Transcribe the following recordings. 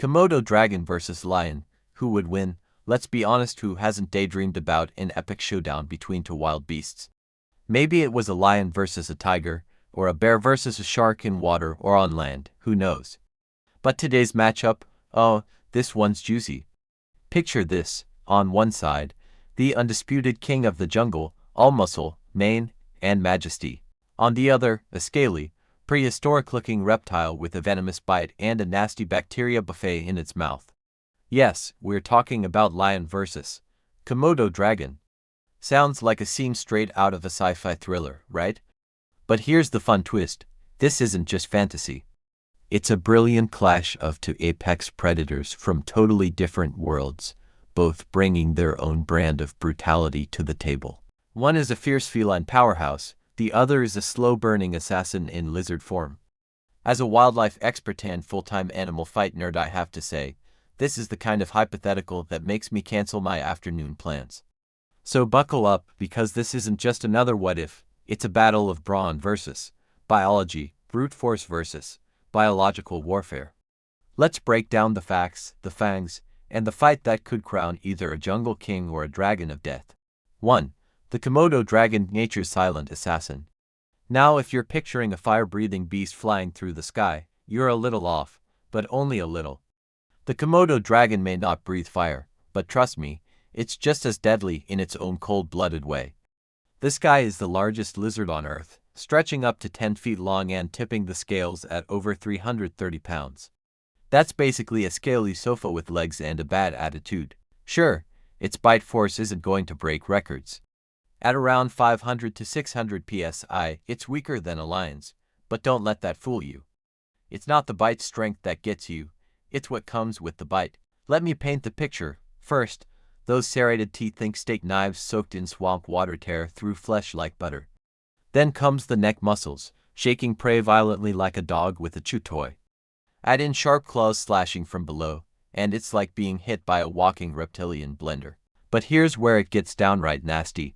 Komodo Dragon versus Lion. Who would win? Let's be honest, who hasn't daydreamed about an epic showdown between two wild beasts? Maybe it was a lion versus a tiger, or a bear versus a shark in water or on land, who knows? But today's matchup, oh, this one's juicy. Picture this: on one side, the undisputed king of the jungle, all muscle, mane, and majesty. On the other, a scaly, prehistoric-looking reptile with a venomous bite and a nasty bacteria buffet in its mouth. Yes, we're talking about lion versus Komodo Dragon. Sounds like a scene straight out of a sci-fi thriller, right? But here's the fun twist: this isn't just fantasy. It's a brilliant clash of two apex predators from totally different worlds, both bringing their own brand of brutality to the table. One is a fierce feline powerhouse, the other is a slow-burning assassin in lizard form. As a wildlife expert and full-time animal fight nerd, I have to say, this is the kind of hypothetical that makes me cancel my afternoon plans. So buckle up, because this isn't just another what if, it's a battle of brawn versus biology, brute force versus biological warfare. Let's break down the facts, the fangs, and the fight that could crown either a jungle king or a dragon of death. 1. The Komodo Dragon, nature's silent assassin. Now, if you're picturing a fire-breathing beast flying through the sky, you're a little off, but only a little. The Komodo Dragon may not breathe fire, but trust me, it's just as deadly in its own cold-blooded way. This guy is the largest lizard on Earth, stretching up to 10 feet long and tipping the scales at over 330 pounds. That's basically a scaly sofa with legs and a bad attitude. Sure, its bite force isn't going to break records. At around 500 to 600 psi, it's weaker than a lion's, but don't let that fool you. It's not the bite strength that gets you, it's what comes with the bite. Let me paint the picture. First, those serrated teeth, think steak knives soaked in swamp water, tear through flesh like butter. Then comes the neck muscles, shaking prey violently like a dog with a chew toy. Add in sharp claws slashing from below, and it's like being hit by a walking reptilian blender. But here's where it gets downright nasty.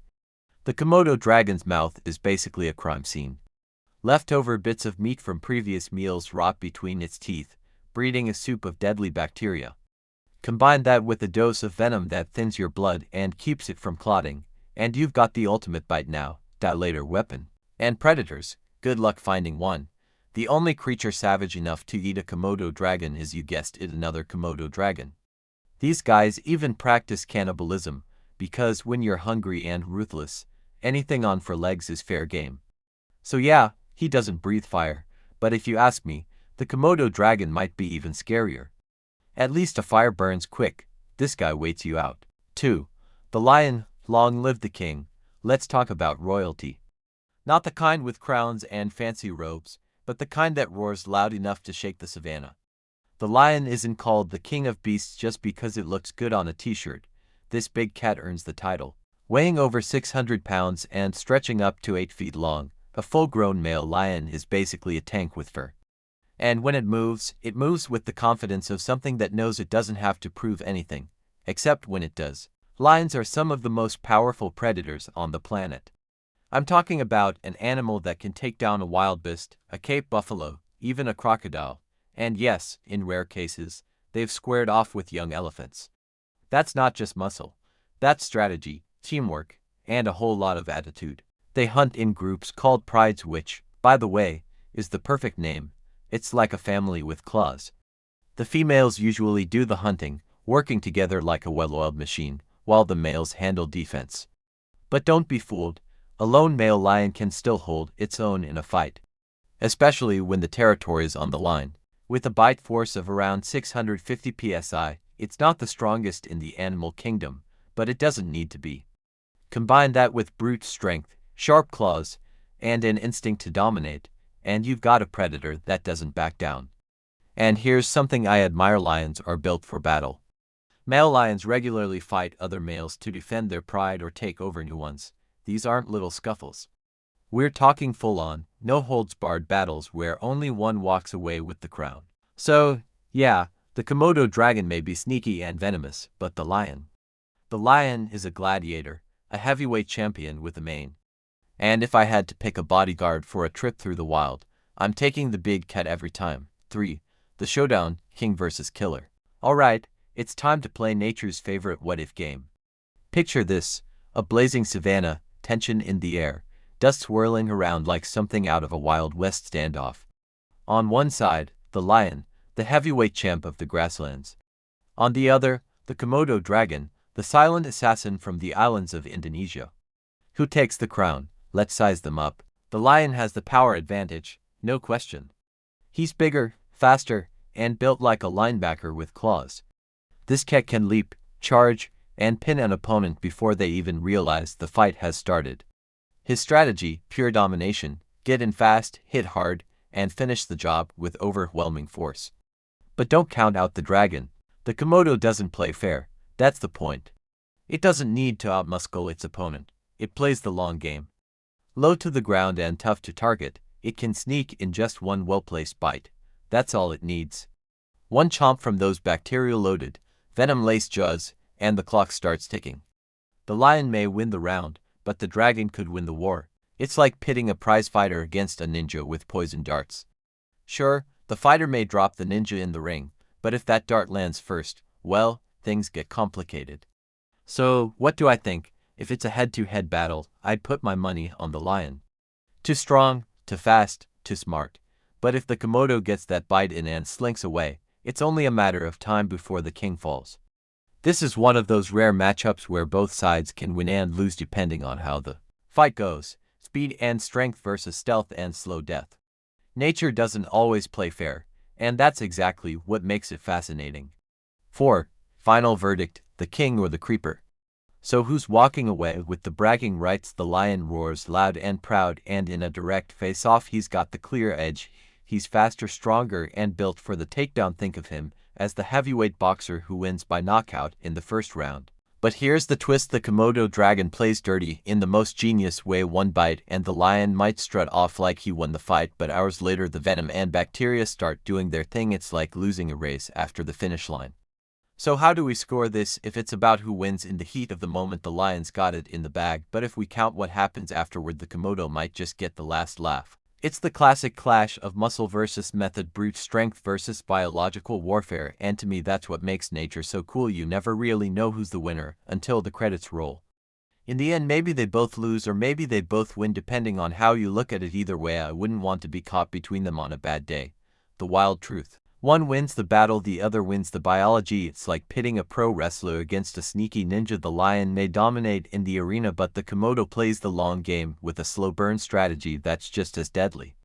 The Komodo Dragon's mouth is basically a crime scene. Leftover bits of meat from previous meals rot between its teeth, breeding a soup of deadly bacteria. Combine that with a dose of venom that thins your blood and keeps it from clotting, and you've got the ultimate bite now, dilator weapon. And predators, good luck finding one. The only creature savage enough to eat a Komodo dragon is, you guessed it, another Komodo dragon. These guys even practice cannibalism, because when you're hungry and ruthless, anything on four legs is fair game. So yeah, he doesn't breathe fire, but if you ask me, the Komodo dragon might be even scarier. At least a fire burns quick, this guy waits you out. 2. The lion, long live the king. Let's talk about royalty. Not the kind with crowns and fancy robes, but the kind that roars loud enough to shake the savannah. The lion isn't called the king of beasts just because it looks good on a t-shirt. This big cat earns the title. Weighing over 600 pounds and stretching up to 8 feet long, a full-grown male lion is basically a tank with fur. And when it moves with the confidence of something that knows it doesn't have to prove anything, except when it does. Lions are some of the most powerful predators on the planet. I'm talking about an animal that can take down a wild beast, a Cape buffalo, even a crocodile, and yes, in rare cases, they've squared off with young elephants. That's not just muscle, that's strategy, teamwork, and a whole lot of attitude. They hunt in groups called prides, which, by the way, is the perfect name. It's like a family with claws. The females usually do the hunting, working together like a well-oiled machine, while the males handle defense. But don't be fooled, a lone male lion can still hold its own in a fight, especially when the territory is on the line. With a bite force of around 650 psi, it's not the strongest in the animal kingdom, but it doesn't need to be. Combine that with brute strength, sharp claws, and an instinct to dominate, and you've got a predator that doesn't back down. And here's something I admire: lions are built for battle. Male lions regularly fight other males to defend their pride or take over new ones. These aren't little scuffles. We're talking full-on, no-holds-barred battles where only one walks away with the crown. So, yeah, the Komodo dragon may be sneaky and venomous, but the lion is a gladiator, a heavyweight champion with a mane. And if I had to pick a bodyguard for a trip through the wild, I'm taking the big cat every time. 3. The Showdown, king versus killer. Alright, it's time to play nature's favorite what-if game. Picture this, a blazing savanna, tension in the air, dust swirling around like something out of a Wild West standoff. On one side, the lion, the heavyweight champ of the grasslands. On the other, the Komodo Dragon, the silent assassin from the islands of Indonesia. Who takes the crown? Let's size them up. The lion has the power advantage, no question. He's bigger, faster, and built like a linebacker with claws. This cat can leap, charge, and pin an opponent before they even realize the fight has started. His strategy, pure domination, get in fast, hit hard, and finish the job with overwhelming force. But don't count out the dragon. The Komodo doesn't play fair, that's the point. It doesn't need to outmuscle its opponent, it plays the long game. Low to the ground and tough to target, it can sneak in just one well-placed bite. That's all it needs. One chomp from those bacterial-loaded, venom-laced jaws, and the clock starts ticking. The lion may win the round, but the dragon could win the war. It's like pitting a prizefighter against a ninja with poison darts. Sure, the fighter may drop the ninja in the ring, but if that dart lands first, well, things get complicated. So, what do I think? If it's a head-to-head battle, I'd put my money on the lion. Too strong, too fast, too smart. But if the Komodo gets that bite in and slinks away, it's only a matter of time before the king falls. This is one of those rare matchups where both sides can win and lose depending on how the fight goes. Speed and strength versus stealth and slow death. Nature doesn't always play fair, and that's exactly what makes it fascinating. 4. Final verdict, the king or the creeper. So who's walking away with the bragging rights? The lion roars loud and proud, and in a direct face-off he's got the clear edge. He's faster, stronger, and built for the takedown. Think of him as the heavyweight boxer who wins by knockout in the first round. But here's the twist, the Komodo Dragon plays dirty in the most genius way. One bite and the lion might strut off like he won the fight, but hours later the venom and bacteria start doing their thing. It's like losing a race after the finish line. So how do we score this? If it's about who wins in the heat of the moment, the lion's got it in the bag, but if we count what happens afterward, the Komodo might just get the last laugh. It's the classic clash of muscle versus method, brute strength versus biological warfare, and to me that's what makes nature so cool. You never really know who's the winner until the credits roll. In the end, maybe they both lose or maybe they both win, depending on how you look at it. Either way, I wouldn't want to be caught between them on a bad day. The wild truth. One wins the battle, the other wins the biology. It's like pitting a pro wrestler against a sneaky ninja. The lion may dominate in the arena, but the Komodo plays the long game with a slow burn strategy that's just as deadly.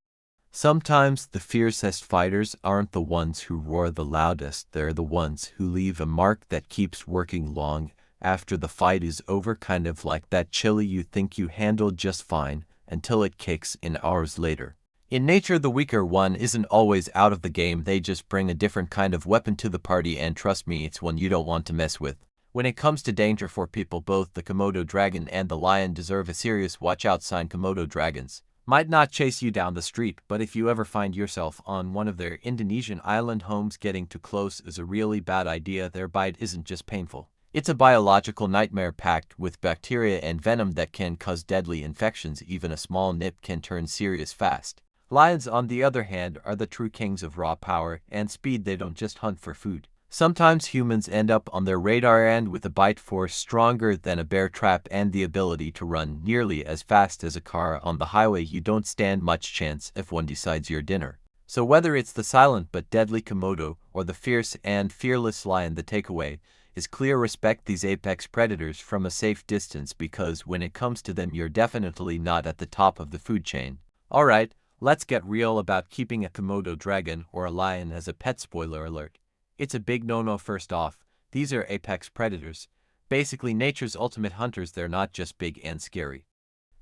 Sometimes the fiercest fighters aren't the ones who roar the loudest, they're the ones who leave a mark that keeps working long after the fight is over, kind of like that chili you think you handled just fine until it kicks in hours later. In nature, the weaker one isn't always out of the game, they just bring a different kind of weapon to the party, and trust me, it's one you don't want to mess with. When it comes to danger for people, both the Komodo Dragon and the lion deserve a serious watch out sign. Komodo Dragons might not chase you down the street, but if you ever find yourself on one of their Indonesian island homes, getting too close is a really bad idea. Their bite isn't just painful. It's a biological nightmare packed with bacteria and venom that can cause deadly infections. Even a small nip can turn serious fast. Lions, on the other hand, are the true kings of raw power and speed. They don't just hunt for food. Sometimes humans end up on their radar, and with a bite force stronger than a bear trap and the ability to run nearly as fast as a car on the highway, you don't stand much chance if one decides your dinner. So whether it's the silent but deadly Komodo or the fierce and fearless lion, the takeaway is clear: respect these apex predators from a safe distance, because when it comes to them, you're definitely not at the top of the food chain. Alright, let's get real about keeping a Komodo dragon or a lion as a pet. Spoiler alert. It's a big no-no. First off, these are apex predators, basically nature's ultimate hunters. They're not just big and scary.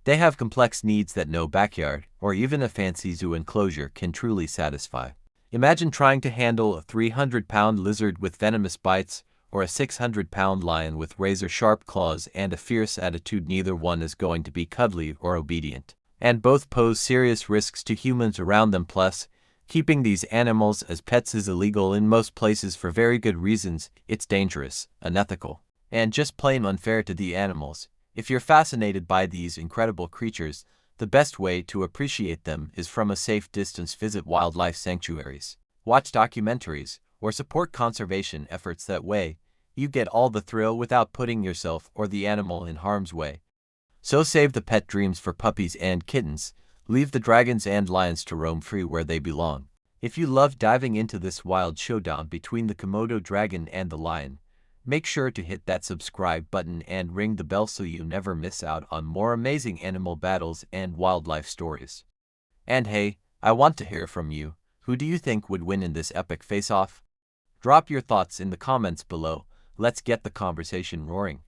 They have complex needs that no backyard or even a fancy zoo enclosure can truly satisfy. Imagine trying to handle a 300-pound lizard with venomous bites or a 600-pound lion with razor-sharp claws and a fierce attitude. Neither one is going to be cuddly or obedient, and both pose serious risks to humans around them. Plus, keeping these animals as pets is illegal in most places for very good reasons. It's dangerous, unethical, and just plain unfair to the animals. If you're fascinated by these incredible creatures, the best way to appreciate them is from a safe distance. Visit wildlife sanctuaries, watch documentaries, or support conservation efforts that way. You get all the thrill without putting yourself or the animal in harm's way. So save the pet dreams for puppies and kittens. Leave the dragons and lions to roam free where they belong. If you love diving into this wild showdown between the Komodo dragon and the lion, make sure to hit that subscribe button and ring the bell so you never miss out on more amazing animal battles and wildlife stories. And hey, I want to hear from you. Who do you think would win in this epic face-off? Drop your thoughts in the comments below. Let's get the conversation roaring.